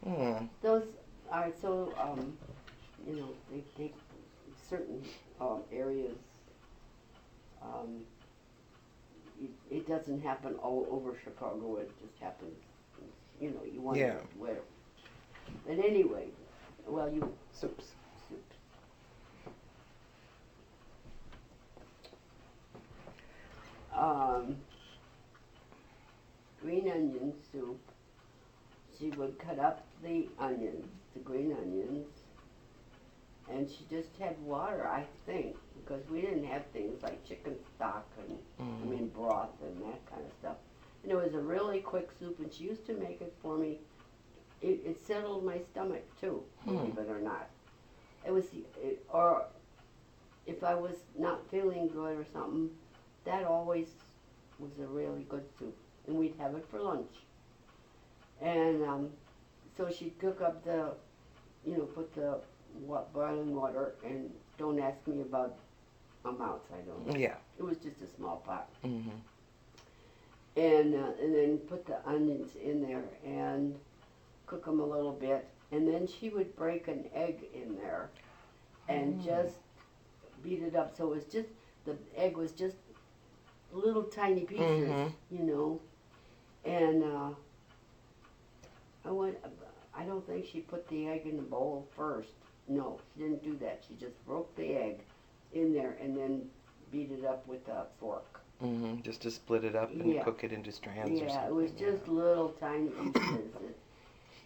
Hmm. Those are so, they take certain areas. Um, it doesn't happen all over Chicago. It just happens. You wonder Yeah. where. But anyway, well, you Soups. soup. Um, green onion soup. She would cut up the onions, the green onions, and she just had water, I think, because we didn't have things like chicken stock and Mm. broth and that kind of stuff. And it was a really quick soup, and she used to make it for me. It settled my stomach too, Hmm. believe it or not. It was, or if I was not feeling good or something, that always was a really good soup, and we'd have it for lunch. And so she'd cook up put the boiling water, and don't ask me about amounts. I don't know. Yeah. It was just a small pot, Mm-hmm. and then put the onions in there and cook them a little bit, and then she would break an egg in there and Mm. just beat it up. So it was just the egg was just little tiny pieces, Mm-hmm. you know. And I went. I don't think she put the egg in the bowl first. No, she didn't do that. She just broke the egg in there and then beat it up with a fork. Mm-hmm. Just to split it up and Yeah, cook it into strands or yeah. It was something. just Yeah. little tiny pieces,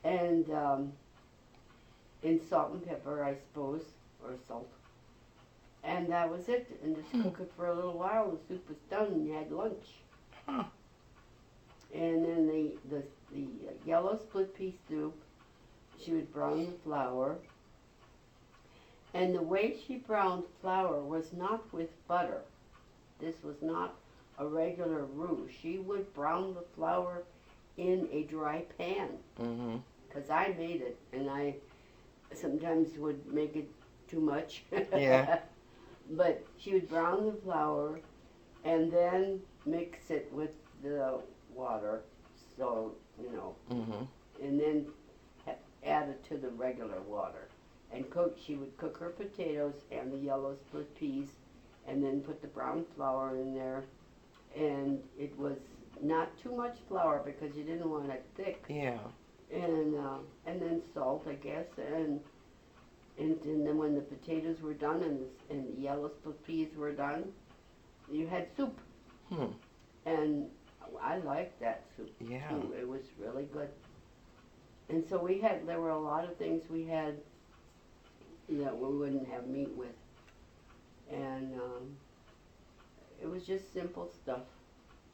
and in salt and pepper, I suppose, or salt. And that was it. And just Hmm. cook it for a little while. The soup was done, and you had lunch. Huh. And then the yellow split pea soup, she would brown the flour. And the way she browned flour was not with butter. This was not a regular roux. She would brown the flour in a dry pan. Mm-hmm. Because I made it, and I sometimes would make it too much. Yeah. But she would brown the flour and then mix it with the water, so, Mm-hmm. and then add it to the regular water. And she would cook her potatoes and the yellow split peas and then put the brown flour in there. And it was not too much flour because you didn't want it thick. Yeah. And then salt, I guess, and then when the potatoes were done and the yellow split peas were done, you had soup. Hmm. And I liked that soup Yeah. too. It was really good. And so there were a lot of things we had that we wouldn't have meat with. And it was just simple stuff.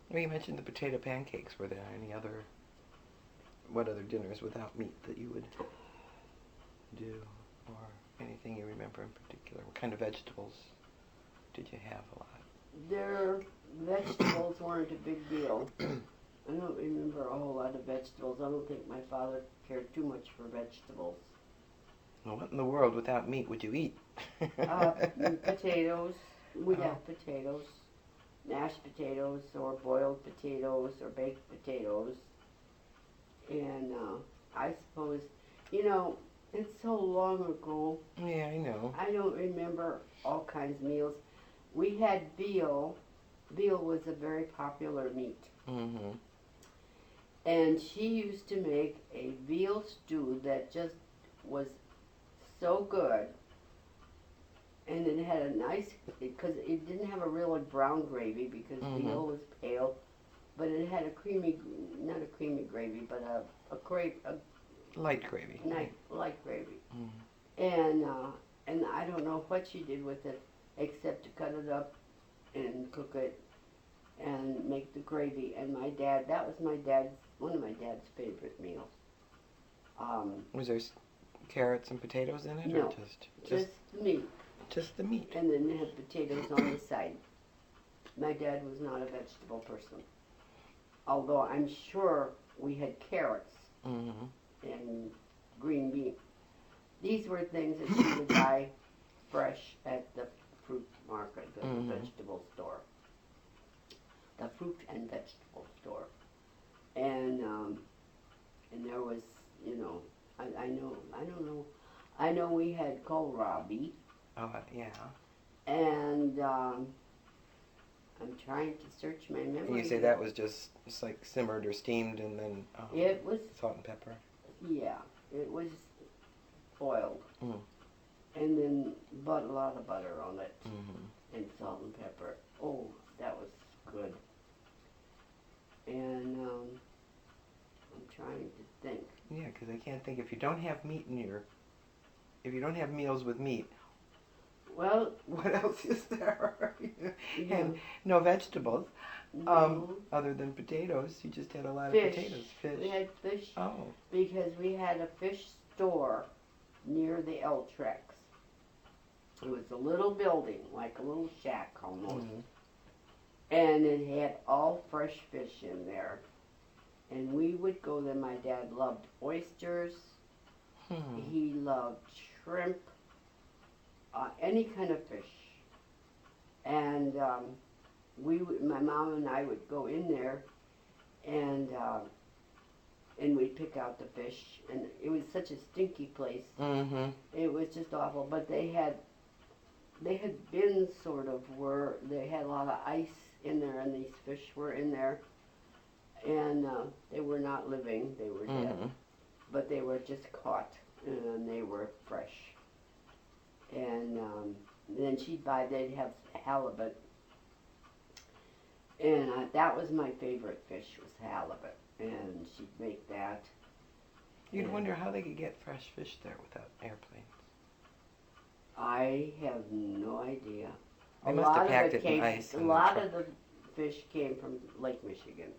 Well, you mentioned the potato pancakes. Were there any other, what other dinners without meat that you would do? Or anything you remember in particular? What kind of vegetables did you have a lot? Their vegetables weren't a big deal. I don't remember a whole lot of vegetables. I don't think my father cared too much for vegetables. Well, what in the world without meat would you eat? Uh, Potatoes. We'd Oh. have potatoes, mashed potatoes, or boiled potatoes, or baked potatoes. And I suppose, you know, it's so long ago, Yeah, I know. I don't remember all kinds of meals. We had veal. Veal was a very popular meat. Mm-hmm. And she used to make a veal stew that just was so good. And it had a nice, because it didn't have a really brown gravy because veal was pale, but it had a creamy, not a creamy gravy, but a Light gravy. light gravy. Mm. And I don't know what she did with it except to cut it up and cook it and make the gravy. And that was one of my dad's favorite meals. Was there carrots and potatoes in it, No, or just the meat. just the meat? And then they had potatoes on the side. My dad was not a vegetable person, although I'm sure we had carrots Mm-hmm. and green beans. These were things that she would buy fresh at the fruit market, the vegetable store, the fruit and vegetable store. And there was, you know, I know. I don't know. I know we had kohlrabi, Oh, yeah. and I'm trying to search my memory. And you say that was just like simmered or steamed and then It was, salt and pepper. yeah, it was boiled, Mm. and then a lot of butter on it, Mm-hmm. and salt and pepper. Oh, that was good. And I'm trying to think. Yeah, because I can't think if you don't have meat in if you don't have meals with meat, Well, what else is there? yeah, And no vegetables, no, other than potatoes. You just had a lot fish. of potatoes. Fish. We had fish Oh. because we had a fish store near the L tracks. It was a little building, like a little shack almost. Mm-hmm. And it had all fresh fish in there. And we would go there. My dad loved oysters. Hmm. He loved shrimp, any kind of fish. And my mom and I would go in there, and we'd pick out the fish. And it was such a stinky place. Mm-hmm. It was just awful. But they had bins sort of where they had a lot of ice in there, and these fish were in there, and they were not living; they were dead. Mm-hmm. But they were just caught, and they were fresh. And then they'd have halibut, and that was my favorite fish, was halibut, and she'd make that. You'd Yeah. wonder how they could get fresh fish there without airplanes. I have no idea. They must have packed it in came, ice a in the lot truck. of the fish came from Lake Michigan.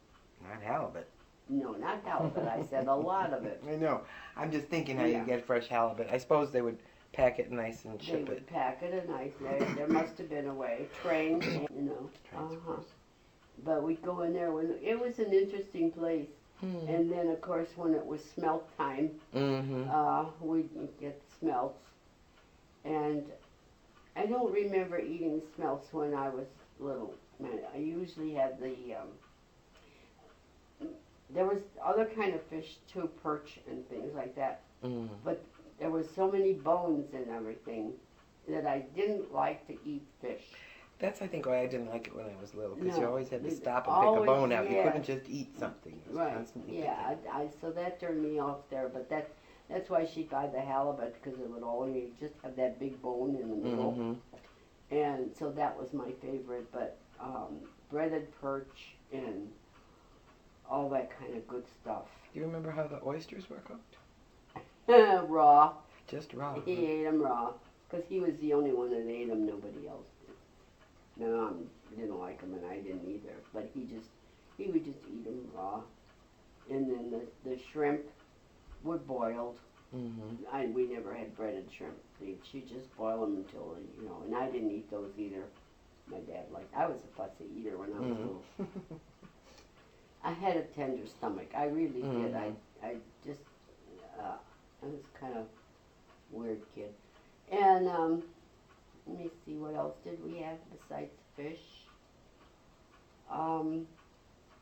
Not halibut. No, not halibut. I said a lot of it. I know. I'm just thinking how Yeah. you get fresh halibut. I suppose they would pack it nice and They ship would it. pack it in ice. There must have been a way. Train, you know. Transport. But we'd go in there. It was an interesting place. Hmm. And then, of course, when it was smelt time, Mm-hmm. we'd get smelts. And I don't remember eating smelts when I was little. I usually had there was other kind of fish too, perch and things like that. Mm. But there was so many bones and everything that I didn't like to eat fish. That's, I think, why I didn't like it when I was little, because No, you always had to you stop and pick a always- bone out. You yes. couldn't just eat something. You was Right. constantly Yeah. picking. So that turned me off there. But that's why she'd buy the halibut, because it would only just have that big bone in the middle. Mm-hmm. And so that was my favorite. But breaded perch and all that kind of good stuff. Do you remember how the oysters were cooked? Raw. Just raw. He ate them raw, because he was the only one that ate them. Nobody else did. My mom didn't like them, and I didn't either. But he would just eat them raw. And then the shrimp were boiled. Mm-hmm. We never had breaded shrimp. She'd just boil them until, and I didn't eat those either. My dad liked. I was a fussy eater when I was little. Mm-hmm. I had a tender stomach. I really did. Mhm. I just, I was kind of weird kid. And let me see, what else did we have besides fish?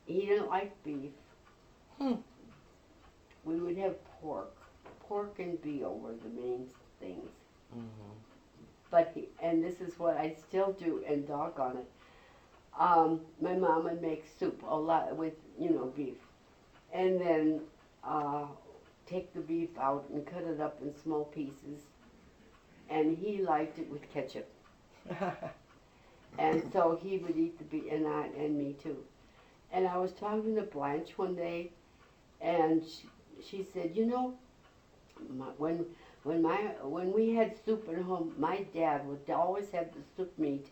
He didn't like beef. Hmm. We would have pork. Pork and veal were the main things. Mm-hmm. But and this is what I still do, and doggone it. My mom would make soup a lot with, beef. And then take the beef out and cut it up in small pieces. And he liked it with ketchup. And so he would eat the beef, and me too. And I was talking to Blanche one day, and she said, when we had soup at home, my dad would always have the soup meat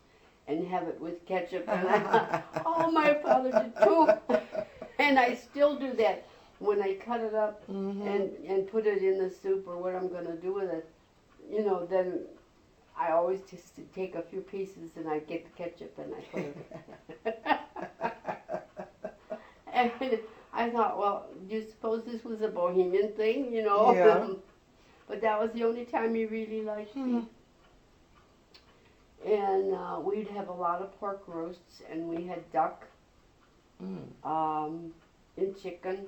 and have it with ketchup. And I thought, oh, my father did too. And I still do that when I cut it up Mm-hmm. and put it in the soup or what I'm going to do with it. Then I always just take a few pieces and I get the ketchup and I put it. And I thought, well, do you suppose this was a bohemian thing, Yeah. But that was the only time he really liked beef. And we'd have a lot of pork roasts, and we had duck, Mm. and chicken,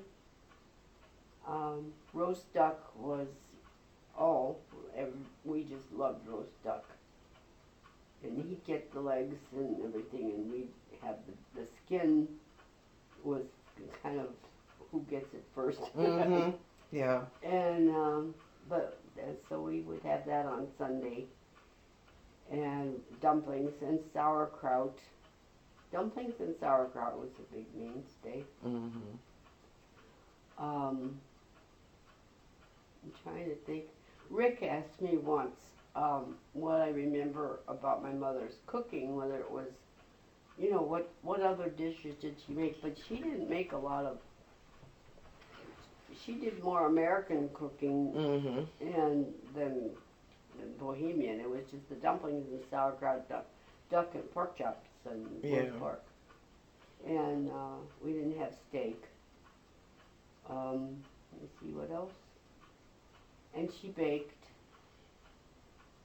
Roast duck was, oh, we just loved roast duck. And he'd get the legs and everything, and we'd have the skin was kind of who gets it first. Mm-hmm. Yeah. And so we would have that on Sunday, and dumplings and sauerkraut. Dumplings and sauerkraut was a big mainstay. Mm-hmm. I'm trying to think. Rick asked me once what I remember about my mother's cooking, whether it was, what other dishes did she make? But she didn't make a lot of. She did more American cooking Mm-hmm. and than Bohemian. It was just the dumplings and sauerkraut, duck and pork chops and roast pork. And we didn't have steak. Let me see what else. And she baked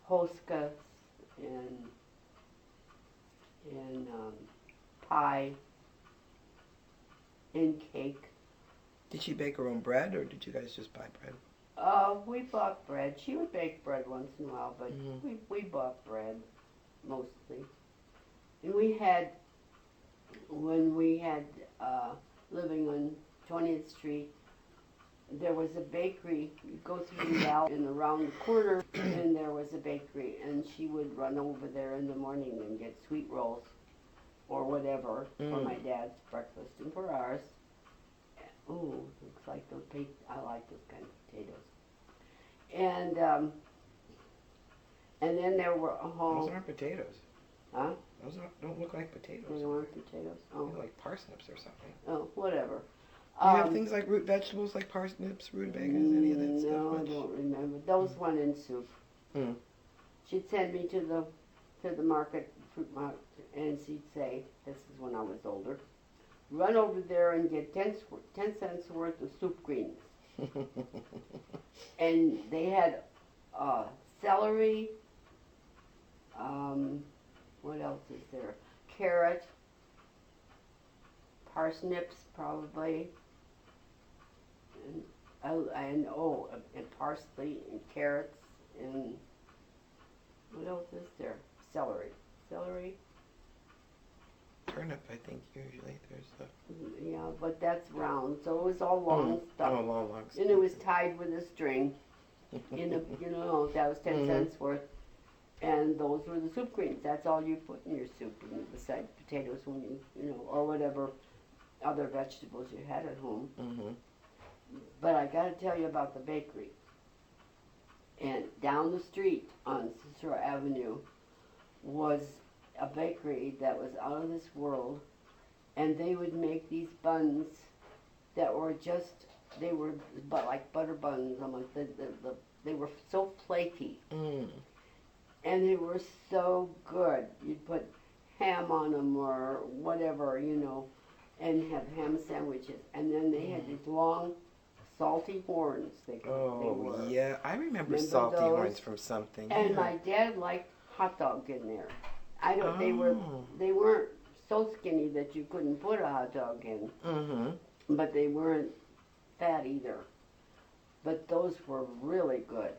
hoskas and pie and cake. Did she bake her own bread, or did you guys just buy bread? We bought bread. She would bake bread once in a while, but we bought bread mostly. And when we had living on 20th Street, there was a bakery. You go through the alley and around the corner, and there was a bakery, and she would run over there in the morning and get sweet rolls or whatever for my dad's breakfast and for ours. Ooh, looks like those. I like those kind of potatoes. And then there were Those aren't potatoes. Huh? Those don't look like potatoes. Those aren't potatoes. They look like parsnips or something. Oh, whatever. Do you have things like root vegetables like parsnips, rutabagas, any of that stuff? No, I don't remember. Those went in soup. Mm. She'd send me to the market, fruit market, and she'd say, this is when I was older, run over there and get 10 cents worth of soup greens. And they had celery, what else is there? Carrot, parsnips probably, and parsley and carrots, and what else is there? Celery. Turnip, I think, usually. There's the... Yeah, but that's round, so it was all long stuff. Oh, long stuff. And it was tied with a string. That was 10 cents worth. And those were the soup greens. That's all you put in your soup, besides potatoes, when or whatever other vegetables you had at home. Mm-hmm. But I got to tell you about the bakery. And down the street on Cicero Avenue was a bakery that was out of this world, and they would make these buns that were they were like butter buns. They were so flaky. Mm. And they were so good. You'd put ham on them or whatever, and have ham sandwiches. And then they had these long, salty horns. They were. Yeah. I remember salty horns from something. And my dad liked hot dog in there. They weren't so skinny that you couldn't put a hot dog in. Mm-hmm. But they weren't fat either. But those were really good.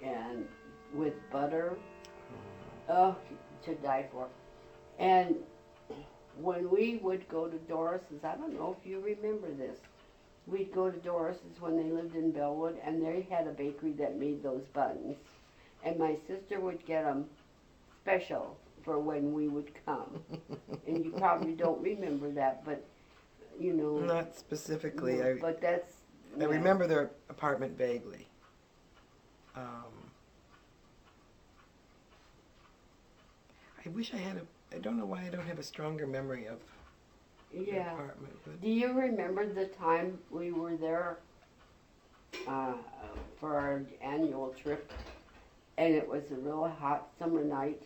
And with butter, to die for. And when we would go to Doris's, I don't know if you remember this, we'd go to Doris's when they lived in Bellwood, and they had a bakery that made those buns. And my sister would get them special for when we would come. And you probably don't remember that, but, Not specifically. But that's... I remember their apartment vaguely. I wish I had I don't know why I don't have a stronger memory of the apartment. But Do you remember the time we were there for our annual trip, and it was a real hot summer night,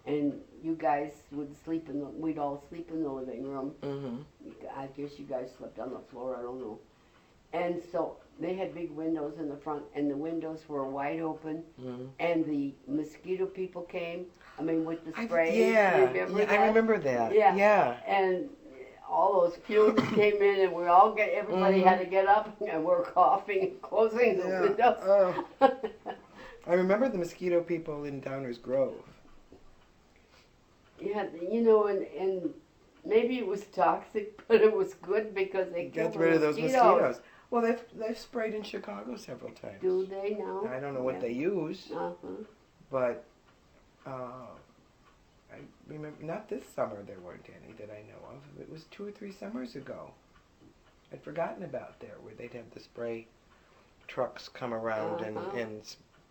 and you guys would we'd all sleep in the living room. Mm-hmm. I guess you guys slept on the floor, I don't know. And so they had big windows in the front, and the windows were wide open, and the mosquito people came, with the spray. I remember that. Yeah. And all those fumes came in, and everybody had to get up, and we're coughing, and closing the Yeah. windows. Oh. I remember the mosquito people in Downers Grove. Yeah, and maybe it was toxic, but it was good because they killed Got rid of the those mosquitoes. Well, they've sprayed in Chicago several times. Do they now? I don't know what they use, but I remember not this summer there weren't any that I know of. It was 2 or 3 summers ago. I'd forgotten about there where they'd have the spray trucks come around and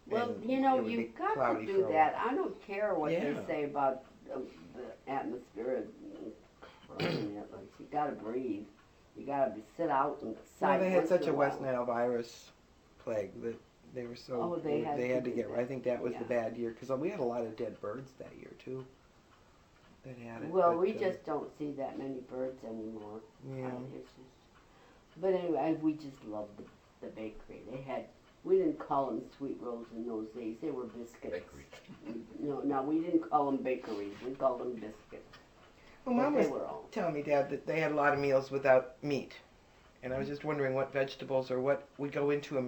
Well, and you know, it would be you've got cloudy to for do a that. I don't care what Yeah. they say about the atmosphere. You got to breathe. You got to sit out and Well, they had once such in a West while. Nile virus plague that they were so Oh, they had to to get. do I think that was yeah. the bad year because we had a lot of dead birds that year too. That had it. Well, but, we just don't see that many birds anymore. yeah. It's just, but anyway, we just loved the bakery. We didn't call them sweet rolls in those days. They were biscuits. Bakery. No, we didn't call them bakeries. We called them biscuits. Well, But Mom they was were all. telling me, Dad, that they had a lot of meals without meat, and I was just wondering what vegetables or what would go into a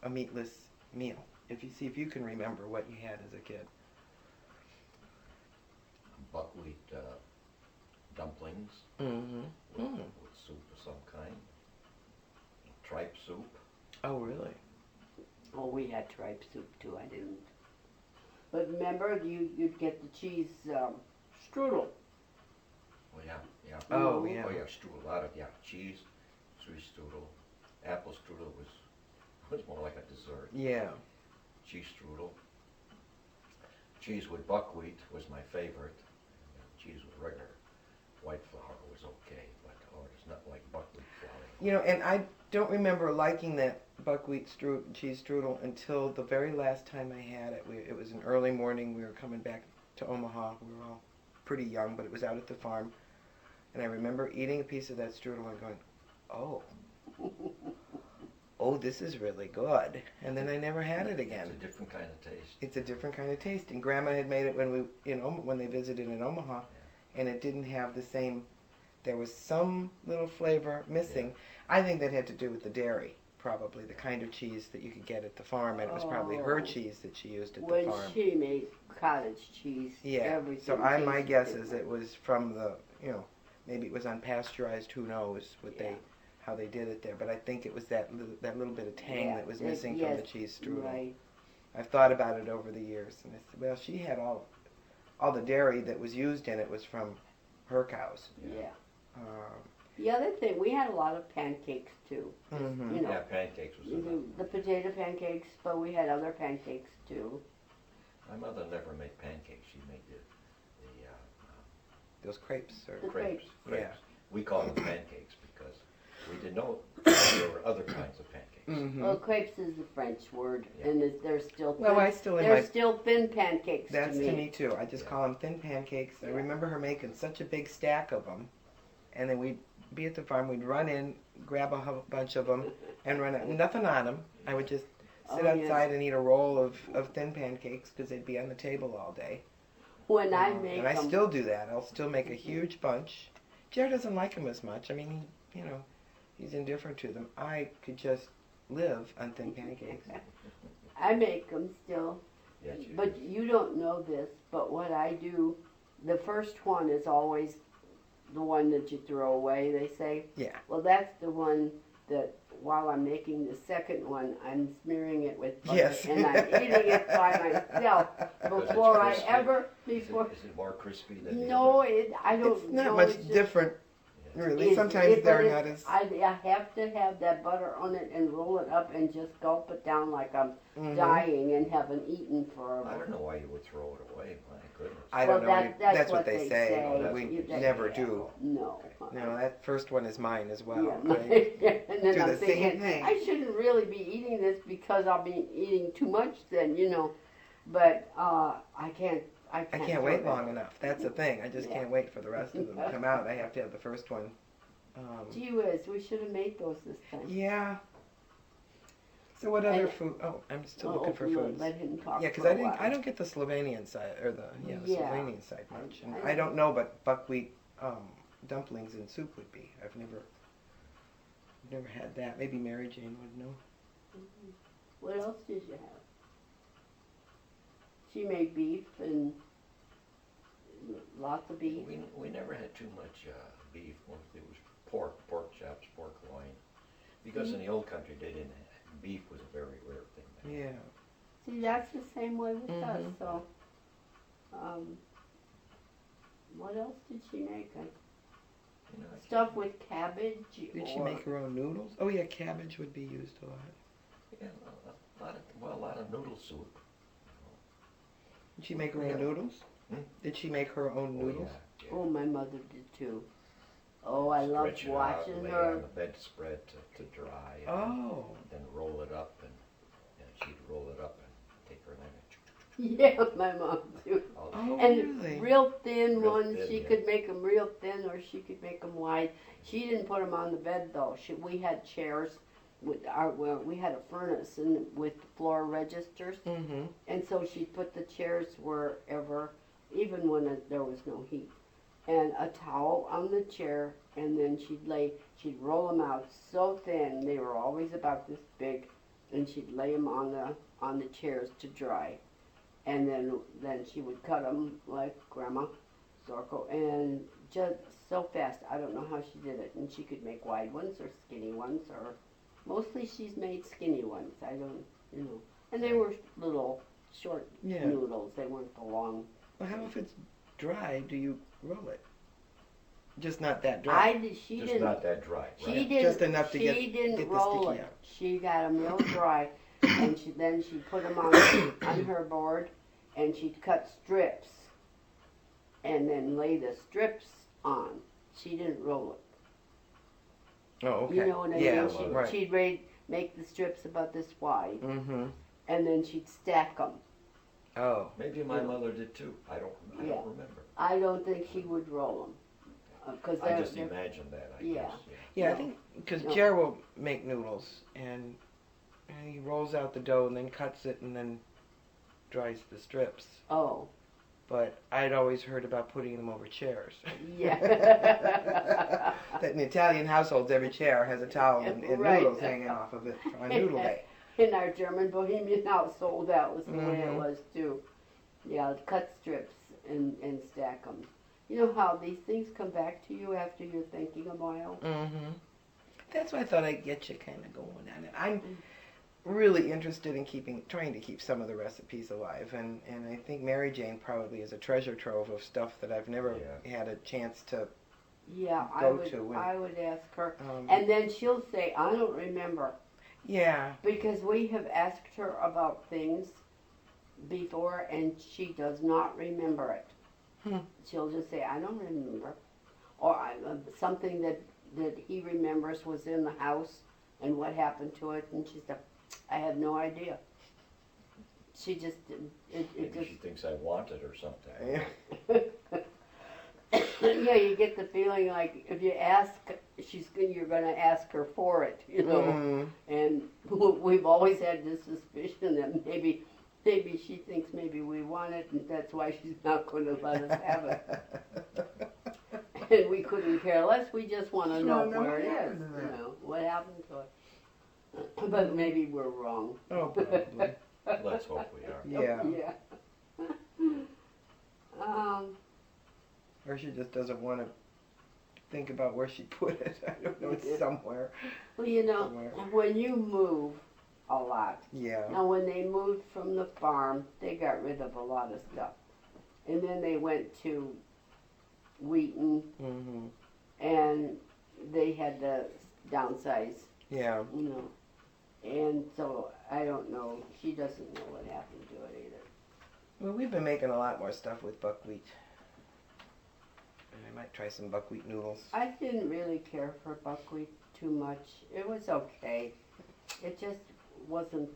meatless meal. If you can remember what you had as a kid. Buckwheat dumplings Mm-hmm. with soup of some kind. Tripe soup. Oh, really? Oh, we had tripe soup too. I didn't. But remember, you'd get the cheese strudel. Oh yeah, yeah. Oh, yeah. Oh yeah, strudel. A lot of cheese, cheese strudel. Apple strudel was more like a dessert. Yeah. Cheese strudel. Cheese with buckwheat was my favorite. Cheese with regular white flour was okay, but it's not like buckwheat flour. You know, and I don't remember liking that buckwheat cheese strudel until the very last time I had it. It was an early morning. We were coming back to Omaha. We were all pretty young, but it was out at the farm. And I remember eating a piece of that strudel and going, oh, this is really good. And then I never had it again. It's a different kind of taste. It's a different kind of taste. And Grandma had made it when they visited in Omaha, and it didn't have the same. There was some little flavor missing. Yeah. I think that had to do with the dairy, probably the kind of cheese that you could get at the farm, and it was probably her cheese that she used at the When farm. she made cottage cheese, Yeah. everything. So my tasted guess is different. it was from the maybe it was unpasteurized. Who knows how they did it there? But I think it was that little bit of tang that was missing from the cheese strudel. Right. I've thought about it over the years, and I said, well, she had all the dairy that was used in it was from her cows. Yeah. Um, The other thing, we had a lot of pancakes too. mhm. You know, Yeah, pancakes was enough. the potato pancakes, but we had other pancakes too. My mother never made pancakes. She made the Those crepes, or The crepes. Yeah. We call them pancakes because we didn't know there were other kinds of pancakes. Mhm. Well, crepes is the French word, Yeah. and they're still thin. Well, I still in they're my still thin pancakes that's to me. to me too. I just Yeah. call them thin pancakes. I Yeah. remember her making such a big stack of them, and then we'd be at the farm. We'd run in, grab a bunch of them, and run out. Nothing on them. I would just sit Oh, yeah. outside and eat a roll of thin pancakes because they'd be on the table all day. When I make and I them, still do that. I'll still make a huge bunch. Jared doesn't like them as much. I mean, he's indifferent to them. I could just live on thin pancakes. I make them still. Yes, you But do. you don't know this, but what I do, the first one is always the one that you throw away, they say. Yeah. Well, that's the one that while I'm making the second one, I'm smearing it with butter Yes. and I'm eating it by myself Because it's before I crispy. ever, Is before. it more crispy than the No, other? I don't It's not know. much it's just- different, Yeah. really. It's- Sometimes but they're it's- not as. I have to have that butter on it and roll it up and just gulp it down like I'm Mhm. dying and haven't eaten I forever. don't know why you would throw it away. My goodness. I don't Well, know. that's what what they they say. say. But we You- that- never yeah. do. No. No, that first one is mine as well. Yeah, right? and then Do I'm the same thinking, thing. I shouldn't really be eating this because I'll be eating too much then, But I can't. I I can't wait long enough. That's the thing. I just Yeah. can't wait for the rest of them to come out. I have to have the first one. Gee whiz, we should have made those this time. Yeah. So what other And- food? Oh, I'm still Oh, looking for no, foods. Let him talk. Yeah, because for a I while. don't get the Slovenian side or the Yeah. Slovenian side much, and I I don't know, but buckwheat dumplings and soup would be. I've never had that. Maybe Mary Jane would know. Mhm. What else did you have? She made beef and lots of beef. We never had too much beef. Mostly it was pork chops, pork loin. Because in the old country they didn't have, beef was a very rare thing. Then. Yeah. See, that's the same way with us. Mhm. So, what else did she make? You know, Stuff with cabbage. Did she or- make her own noodles? Oh yeah, cabbage would be used a lot. yeah, a lot of noodle soup. Did she make her Yeah. own noodles? Hmm? Did she make her own Oh, noodles? yeah, yeah. Oh, my mother did too. Oh, I loved Stretch it out, watching lay her. on the bedspread to dry, and Oh. then roll it up, and she'd roll it up and take her knife Yeah, my mom too. and all Oh And really? real thin Real ones, thin, she yeah. could make them real thin, or she could make them wide. She didn't put them on the bed though. We had chairs with we had a furnace and with floor registers, Mm-hmm. and so she put the chairs wherever, even when there was no heat, and a towel on the chair, and then she'd roll them out so thin, they were always about this big, and she'd lay them on the chairs to dry, and then she would cut them like Grandma Zorko, and just so fast. I don't know how she did it, and she could make wide ones or skinny ones, or mostly she's made skinny ones. I don't, and they were little short Yeah. noodles. They weren't the long. Well, how if it's dry? Do you roll it? Just not that dry. She Just didn't. not that dry, She right? didn't. Just enough to she get didn't the roll sticky it. out. She got them real dry, and then she put them on her board, and she'd cut strips, and then lay the strips on. She didn't roll it. Oh, okay. You know what I yeah, mean? right. She'd make the strips about this wide, Mm-hmm. and then she'd stack them. Oh. Maybe my Yeah. mother did too. I don't Yeah. remember. I don't think she would roll them. Because I just imagine that. I Yeah. guess. Yeah, I No. think because No. Jer will make noodles and he rolls out the dough and then cuts it and then dries the strips. Oh, But I'd always heard about putting them over chairs. yeah. That in Italian households, every chair has a towel and Right. noodles hanging off of it on noodle day. In our German Bohemian household, that was the way it Mhm. was too. Yeah, cut strips and stack them. You know how these things come back to you after you're thinking a while? Mm-hmm. That's why I thought I'd get you kind of going on it. I'm really interested in trying to keep some of the recipes alive, and I think Mary Jane probably is a treasure trove of stuff that I've never had a chance to. Yeah, Go to when- I would ask her. Um, And then she'll say, I don't remember. yeah. Because we have asked her about things before and she does not remember it. Hmm. She'll just say, I don't remember. Or something that he remembers was in the house and what happened to it. And she said, I have no idea. She just, it Maybe just, she thinks I want it or something. Yeah. yeah, you get the feeling like if you ask, you're going to ask her for it, Mm. And we've always had this suspicion that maybe she thinks maybe we want it, and that's why she's not going to let us have it. And we couldn't care less. We just want to Just know wanna know where what it is. happened to that. What happened to it? But maybe we're wrong. Oh, probably. Let's hope we are. Yeah. Yeah. Or she just doesn't want to think about where she put it. I don't know. It's Yeah. somewhere. Well, you know, Somewhere. when you move a lot, Yeah. now when they moved from the farm, they got rid of a lot of stuff. And then they went to Wheaton, Mm-hmm. and they had to downsize, Yeah. And so I don't know. She doesn't know what happened to it either. Well, we've been making a lot more stuff with buckwheat. And I might try some buckwheat noodles. I didn't really care for buckwheat too much. It was okay. It just wasn't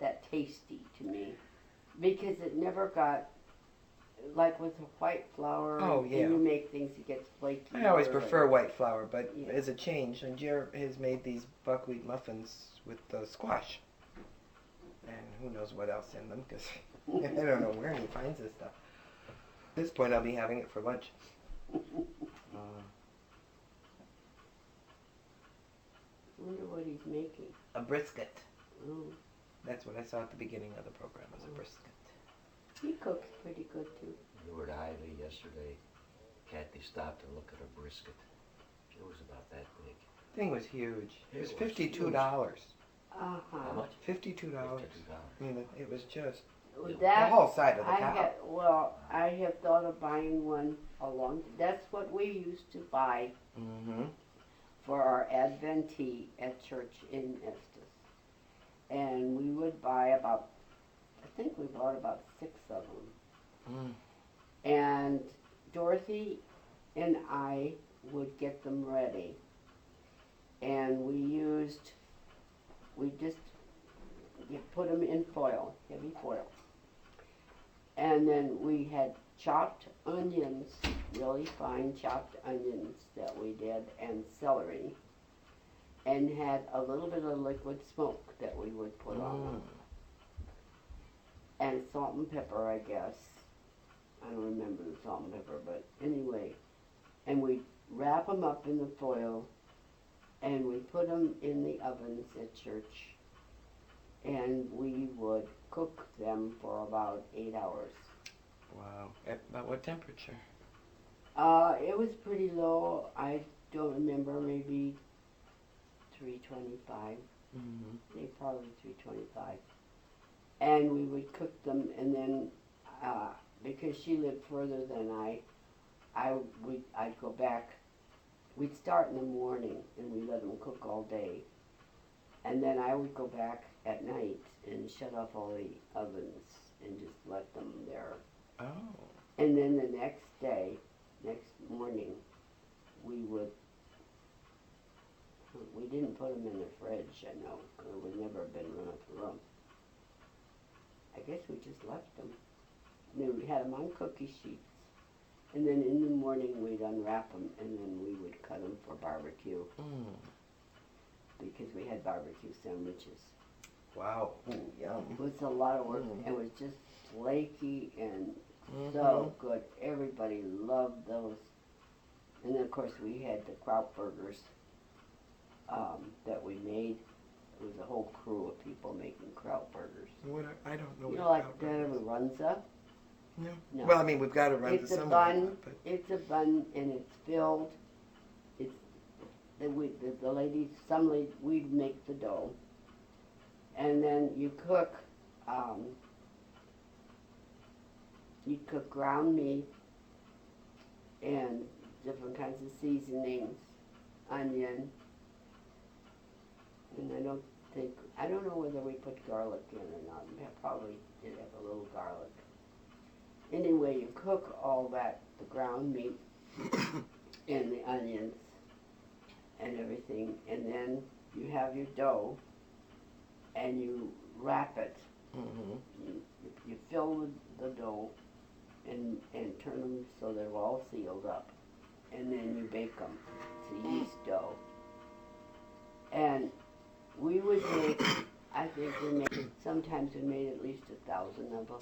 that tasty to me because it never got like with the white flour. Oh, yeah. And you make things, it gets flaky. I always prefer white flour, but Yeah. as a change, and Jer has made these buckwheat muffins with squash. And who knows what else in them, because I don't know where he finds this stuff. At this point, I'll be having it for lunch. wonder what he's making. A brisket. Oh, That's what I saw at the beginning of the program, was a brisket. he cooks pretty good too. We were at Ivy yesterday. Kathy stopped to look at a brisket. It was about that big. Thing was huge. It was It was $52. Uh huh. How much? $52. $52. I mean, it was just the That whole side of the I cow. I have thought of buying one that's what we used to buy Mm-hmm. for our Adventee at church in Estes. And we would buy about, I think we bought about 6 of them. Mm. And Dorothy and I would get them ready. And you put them in foil, heavy foil. And then we had chopped onions, really fine chopped onions that we did, and celery. And had a little bit of liquid smoke that we would put on them. And salt and pepper, I guess. I don't remember the salt and pepper, but anyway. And we wrap them up in the foil, and we put them in the ovens at church. And we would cook them for about 8 hours. Wow. At about what temperature? It was pretty low. I don't remember, maybe 325. Mm-hmm. Maybe probably 325. And we would cook them, and then because she lived further than I'd go back. We'd start in the morning, and we'd let them cook all day. And then I would go back at night and shut off all the ovens and just let them there. Oh. And then the next morning, we didn't put them in the fridge, I know, because it would never have been enough room. I guess we just left them. And then we had them on cookie sheets. And then in the morning, we'd unwrap them, and then we would cut them for barbecue, because we had barbecue sandwiches. Wow. Ooh, yum. It was a lot of work. Mm. It was just flaky and Mm-hmm. so good. Everybody loved those. And then, of course, we had the kraut burgers that we made. It was a whole crew of people making kraut burgers. I don't know You what know, like kraut the burger is. Runza? No. No. Well, I mean, we've got to run It's to a some bun. but It's a bun, and it's filled. It's the ladies. We'd make the dough, and then you cook. You cook ground meat and different kinds of seasonings, onion, and I don't know whether we put garlic in or not. We probably did have a little garlic. Anyway, you cook all that, the ground meat and the onions and everything, and then you have your dough and you wrap it. Mm-hmm. You fill the dough and turn them so they're all sealed up, and then you bake them. It's a yeast dough. And we would make, I think sometimes we made at least 1,000 of them.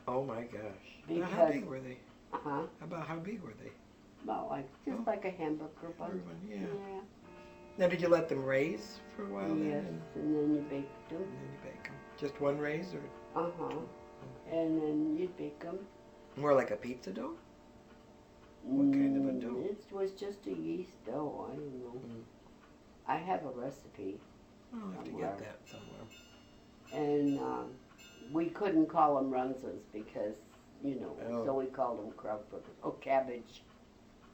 Oh my gosh. Now, how Because- big were they? Uh-huh. About how big were they? Well, like a hamburger bun. Everyone, yeah. Yeah. Now, did you let them raise for a while then? Yes, and then you baked them. And then you bake them. Just one raise or Uh-huh. And then you'd bake them. more like a pizza dough? What kind of a dough? It was just a yeast dough. I don't know. Mm. I have a recipe. I'll have to Somewhere. get that somewhere. And we couldn't call them runzas because, Oh. so we called them kraut burgers. Oh, cabbage.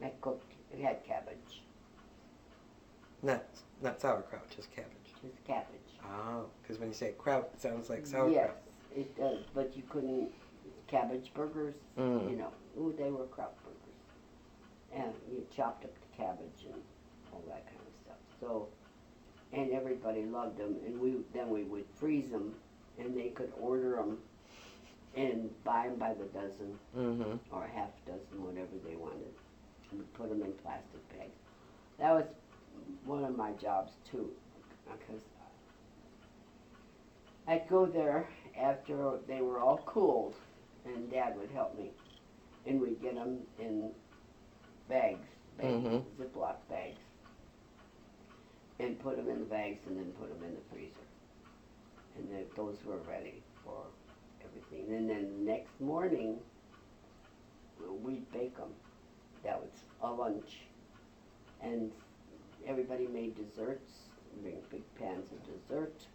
It had cabbage. Not sauerkraut, just cabbage. Just cabbage. Oh, because when you say kraut, it sounds like sauerkraut. Yes, it does, but you couldn't, cabbage burgers, Mm. ooh, they were kraut burgers. And you chopped up the cabbage and all that kind of stuff. So, and everybody loved them, and then we would freeze them, and they could order them and buy them by the dozen Mm-hmm. or a half dozen, whatever they wanted, and we put them in plastic bags. That was one of my jobs too, because I'd go there after they were all cooled, and Dad would help me, and we'd get them in bags, Mhm. Ziploc bags. and put them in the bags and then put them in the freezer. And then those were ready for everything. And then the next morning, we'd bake them. That was a lunch. And everybody made desserts, bring big pans of dessert.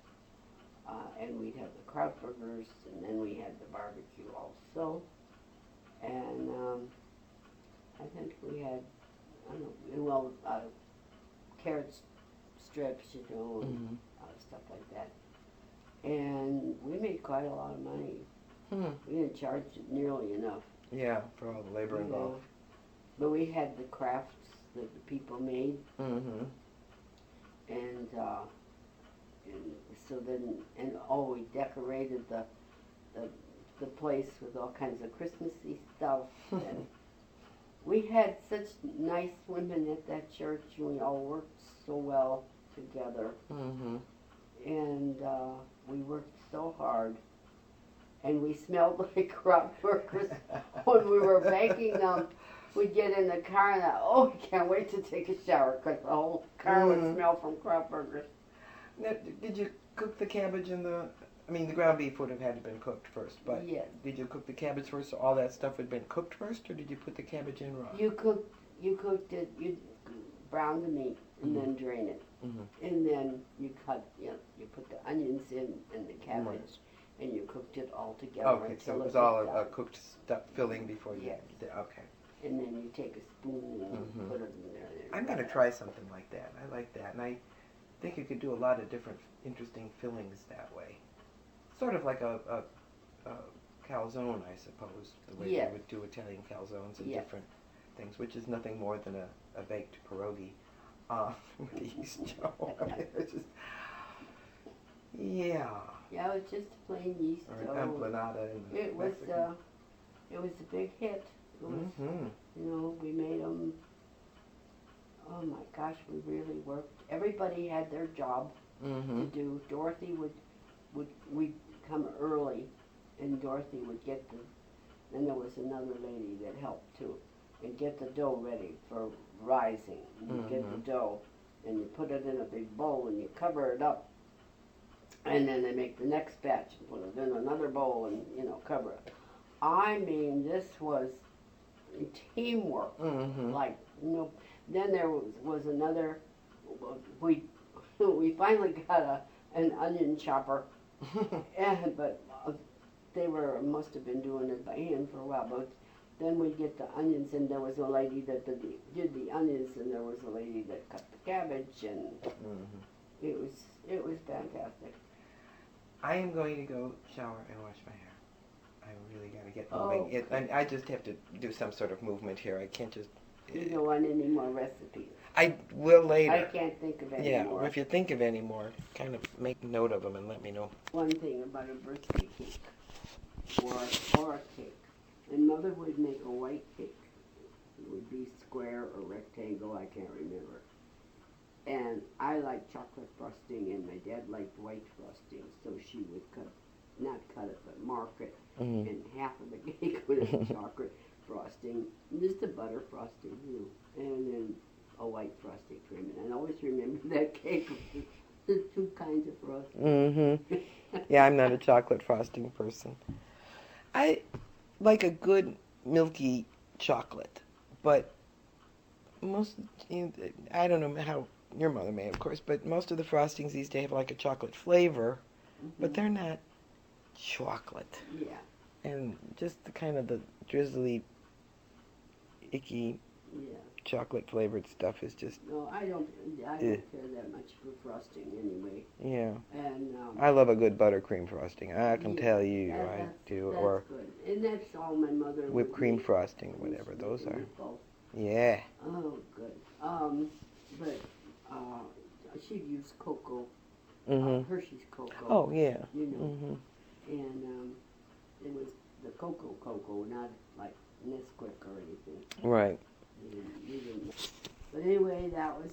And we'd have the kraut burgers, and then we had the barbecue also. And I think we had, I don't know, well, carrot strips, you know, and stuff like that. And we made quite a lot of money. We didn't charge nearly enough. Yeah, for all the labor involved. But we had the crafts that the people made. And so then, we decorated the place with all kinds of Christmassy stuff. And we had such nice women at that church, and we all worked so well together. And we worked so hard. And we smelled like kraut burgers when we were baking them. We'd get in the car and we can't wait to take a shower because the whole car would smell from kraut burgers. Now, did you cook the cabbage and the ground beef would have had to been cooked first, but Yes. did you cook the cabbage first so all that stuff had been cooked first, or did you put the cabbage in raw? You cooked it, you brown the meat and then drain it. And then you put the onions in and the cabbage and you cooked it all together. Okay, so it was all a cooked stuff filling before you Yes. did. Okay. And then you take a spoon and put it in there. I'm going to try something like that. I like that. And I think you could do a lot of different interesting fillings that way. Sort of like a calzone, I suppose, the way Yes. you would do Italian calzones and Yes. different things, which is nothing more than a baked pierogi with the yeast dough. I mean, it's just, yeah. Yeah, it was just plain yeast Or dough. an empanada in It was Mexican. it was a big hit. It was, you know, we made them. Oh my gosh, we really worked. Everybody had their job to do. Dorothy we'd come early, and Dorothy would get the. Then there was another lady that helped too, and get the dough ready for rising. You get the dough, and you put it in a big bowl, and you cover it up. And then they make the next batch and put it in another bowl and, cover it. I mean, this was teamwork. Like, then there was another, we finally got an onion chopper, but they must have been doing it by hand for a while, but then we'd get the onions, and there was a lady that did the onions, and there was a lady that cut the cabbage, and it was fantastic. I am going to go shower and wash my hair. I really got to get moving. Okay. I just have to do some sort of movement here. I can't just... You don't want any more recipes? I will later. I can't think of any more. Yeah, if you think of any more, kind of make note of them and let me know. One thing about a birthday cake or a cake. And Mother would make a white cake. It would be square or rectangle, I can't remember. And I liked chocolate frosting, and my dad liked white frosting, so she would not cut it, but mark it, and half of the cake would have chocolate frosting, just a butter frosting, and then a white frosting cream. And I always remember that cake with the two kinds of frosting. Yeah, I'm not a chocolate frosting person. I like a good milky chocolate, but I don't know how your mother made, of course, but most of the frostings these days have like a chocolate flavor, but they're not chocolate. Yeah. And just the kind of the drizzly, icky, chocolate flavored stuff is just... No, I don't care that much for frosting anyway. Yeah. And I love a good buttercream frosting. I can tell you, I that's do. That's Or good. And that's all my mother would whipped cream make. frosting, whatever those Used to are. make both. Yeah. Oh, good. But she'd use cocoa, Hershey's cocoa. Oh, yeah. And it was the cocoa, not like Nesquik or anything. Right. You didn't. But anyway, that was